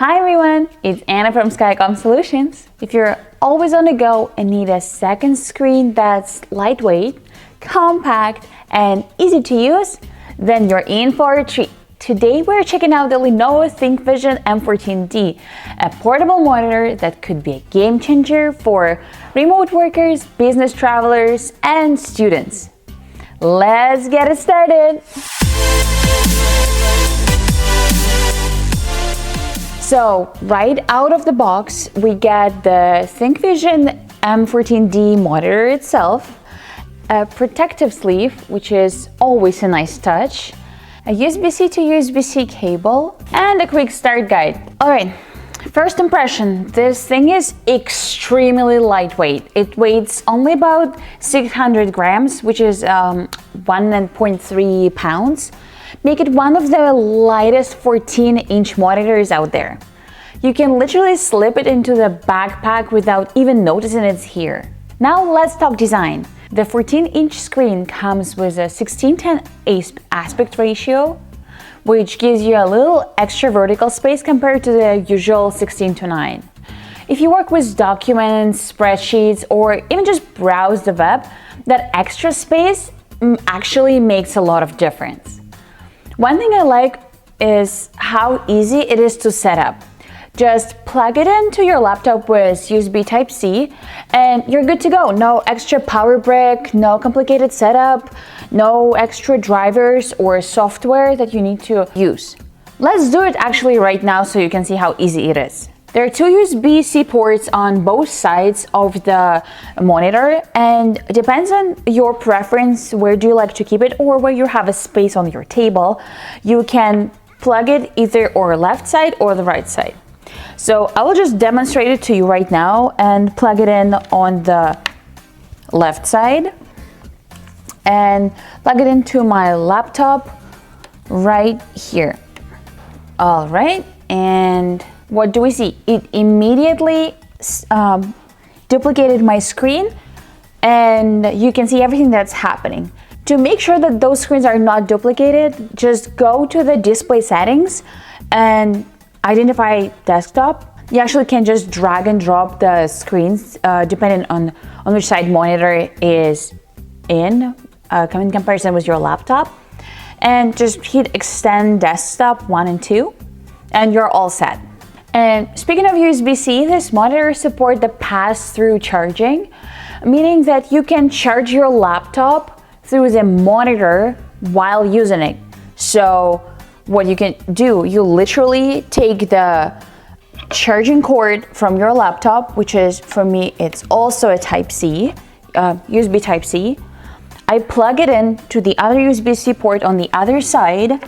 Hi everyone, it's Anna from Skycom Solutions. If you're always on the go and need a second screen that's lightweight, compact, and easy to use, then you're in for a treat. Today we're checking out the Lenovo ThinkVision M14d, a portable monitor that could be a game changer for remote workers, business travelers, and students. Let's get it started! So, right out of the box, we get the ThinkVision M14d monitor itself, a protective sleeve, which is always a nice touch, a USB-C to USB-C cable, and a quick start guide. Alright, first impression, this thing is extremely lightweight. It weighs only about 600 grams, which is 1.3 pounds. Make it one of the lightest 14-inch monitors out there. You can literally slip it into the backpack without even noticing it's here. Now let's talk design. The 14-inch screen comes with a 16:10 aspect ratio, which gives you a little extra vertical space compared to the usual 16:9. If you work with documents, spreadsheets, or even just browse the web, that extra space actually makes a lot of difference. One thing I like is how easy it is to set up. Just plug it into your laptop with USB Type-C and you're good to go. No extra power brick, no complicated setup, no extra drivers or software that you need to use. Let's do it actually right now so you can see how easy it is. There are two USB-C ports on both sides of the monitor, and it depends on your preference, where do you like to keep it or where you have a space on your table. You can plug it either or left side or the right side. So I will just demonstrate it to you right now and plug it in on the left side and plug it into my laptop right here. All right, and what do we see? It immediately duplicated my screen and you can see everything that's happening. To make sure that those screens are not duplicated, just go to the display settings and identify desktop. You actually can just drag and drop the screens depending on which side monitor is in comparison with your laptop. And just hit extend desktop 1 and 2 and you're all set. And speaking of USB-C, this monitor supports the pass-through charging, meaning that you can charge your laptop through the monitor while using it. So what you can do, you literally take the charging cord from your laptop, which is, for me, it's also a Type-C, USB Type-C. I plug it in to the other USB-C port on the other side,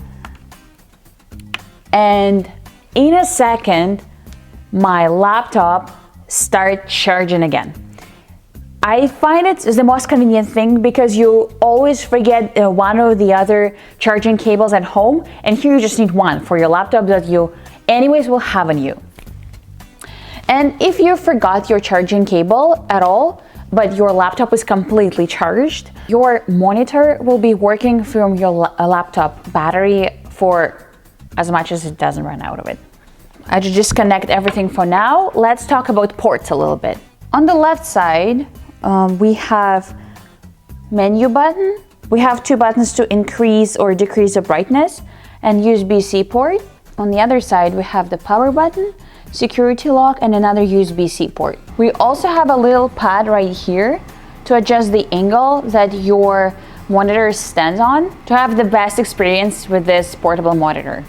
and in a second, my laptop starts charging again. I find it is the most convenient thing because you always forget one or the other charging cables at home, and here you just need one for your laptop that you anyways will have on you. And if you forgot your charging cable at all, but your laptop is completely charged, your monitor will be working from your laptop battery for as much as it doesn't run out of it. I just disconnect everything for now. Let's talk about ports a little bit. On the left side, we have menu button. We have two buttons to increase or decrease the brightness and USB-C port. On the other side, we have the power button, security lock, and another USB-C port. We also have a little pad right here to adjust the angle that your monitor stands on to have the best experience with this portable monitor.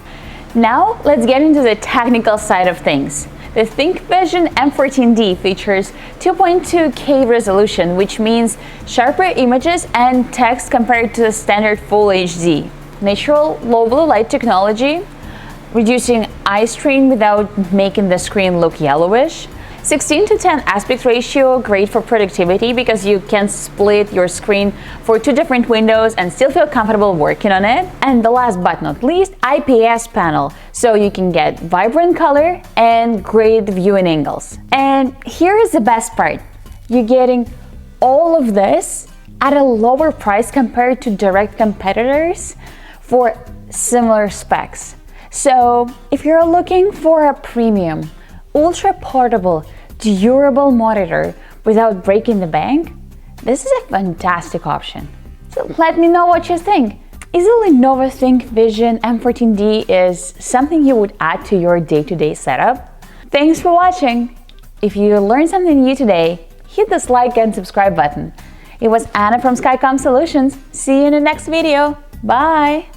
Now, let's get into the technical side of things. The ThinkVision M14d features 2.2K resolution, which means sharper images and text compared to the standard Full HD. Natural low blue light technology, reducing eye strain without making the screen look yellowish. 16:10 aspect ratio, great for productivity because you can split your screen for two different windows and still feel comfortable working on it. And the last but not least, IPS panel, so you can get vibrant color and great viewing angles. And here is the best part. You're getting all of this at a lower price compared to direct competitors for similar specs. So if you're looking for a premium, ultra portable, durable monitor without breaking the bank, this is a fantastic option. So let me know what you think. Is the Lenovo ThinkVision M14d is something you would add to your day-to-day setup? Thanks for watching. If you learned something new today, hit this like and subscribe button. It was Anna from Skycom Solutions. See you in the next video. Bye!